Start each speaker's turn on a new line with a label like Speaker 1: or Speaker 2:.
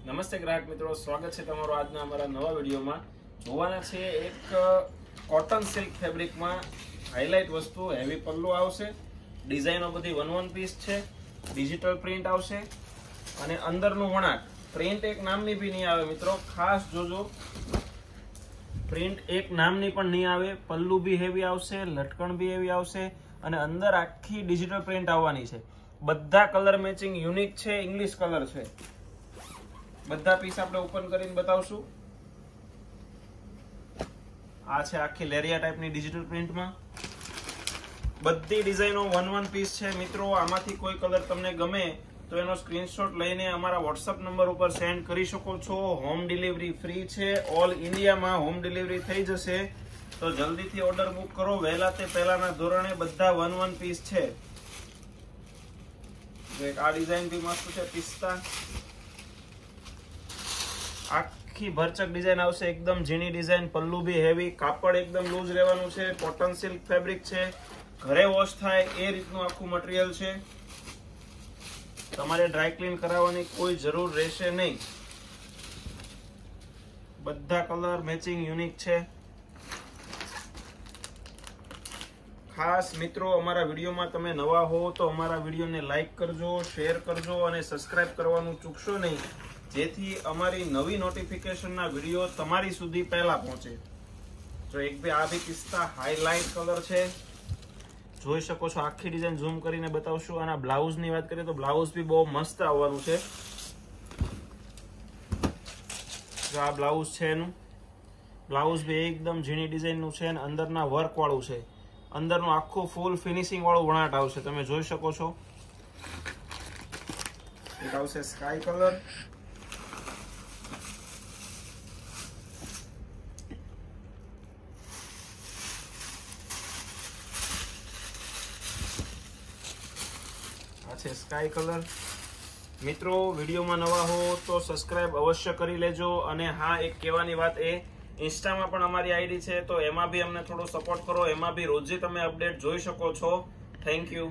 Speaker 1: નમસ્તે ગ્રાહક મિત્રો, સ્વાગત છે તમારું આજના અમારા નવા વિડીયોમાં. જોવાના છે એક કોટન સિલ્ક ફેબ્રિકમાં હાઇલાઇટ વસ્તુ, હેવી પલ્લુ આવશે, ડિઝાઇનો બધી 1 પીસ છે, ડિજિટલ પ્રિન્ટ આવશે અને અંદરનું વણાટ પ્રિન્ટ એક નામની બી નહીં આવે મિત્રો, ખાસ જોજો. પ્રિન્ટ એક નામની પણ નહીં આવે, પલ્લુ બી હેવી આવશે, લટકણ બી હેવી આવશે અને અંદર આખી ડિજિટલ પ્રિન્ટ આવવાની છે. બધા કલર મેચિંગ યુનિક છે, ઇંગ્લિશ કલર છે. બધા પીસ આપણે ઓપન કરીને બતાવશું. આ છે આખી લેરિયા ટાઈપની ડિજિટલ પ્રિન્ટમાં. બધી ડિઝાઇનો 1 પીસ છે મિત્રો. આમાંથી કોઈ કલર તમને ગમે તો એનો સ્ક્રીનશોટ લઈને અમારા વોટ્સઅપ નંબર ઉપર સેન્ડ કરી શકો છો. હોમ ડિલિવરી ફ્રી છે. ઓલ ઇન્ડિયામાં હોમ ડિલિવરી થઈ જશે. તો જલ્દીથી ઓર્ડર બુક કરો. વહેલા તે પહેલાના ધોરણે બધા 1 પીસ છે. એક આ ડિઝાઇન બી મસ્ત છે, પિસ્તા. આખી ભરચક ડિઝાઇન આવશે, એકદમ ઝીણી ડિઝાઇન, પલ્લુ બી હેવી, કાપડ એકદમ લૂઝ રહેવાનું છે, કોટન સિલ્ક ફેબ્રિક છે, ઘરે વોશ થાય એ રીતનું આખું મટીરિયલ છે. તમારે ડ્રાય ક્લીન કરાવવાની કોઈ જરૂર રહેશે નહીં. બધા કલર મેચિંગ યુનિક છે. ખાસ મિત્રો, અમારા વિડીયોમાં તમે નવા હો તો અમારા વિડીયોને લાઈક કરજો, શેર કરજો અને સબસ્ક્રાઇબ કરવાનું ચૂકશો નહીં, જેથી અમારી નવી નોટિફિકેશનના વિડીયો તમારી સુધી પહેલા પહોંચે. તો એક બે આ બી પિસ્તા હાઇલાઇટ કલર છે, જોઈ શકો છો. આખી ડિઝાઇન ઝૂમ કરીને બતાવશું. અને બ્લાઉઝની વાત કરીએ તો બ્લાઉઝ બી બહુ મસ્ત આવવાનું છે. જો આ બ્લાઉઝ છે એનું, બ્લાઉઝ બી એકદમ ઝીણી ડિઝાઇનનું છે અને અંદરના વર્ક વાળું છે. અંદરનું આખું ફૂલ ફિનિશિંગ વાળું વણાટ આવશે, તમે જોઈ શકો છો. એક આવશે સ્કાય કલર, છે સ્કાય કલર. મિત્રો, વિડીયોમાં નવા હો તો સબસ્ક્રાઇબ અવશ્ય કરી લેજો. અને હા, એક કહેવાની વાત, એ ઇન્સ્ટામાં પણ અમારી આઈડી છે, તો એમાં બી અમને થોડો સપોર્ટ કરો. એમાં બી રોજે તમે અપડેટ જોઈ શકો છો. Thank you.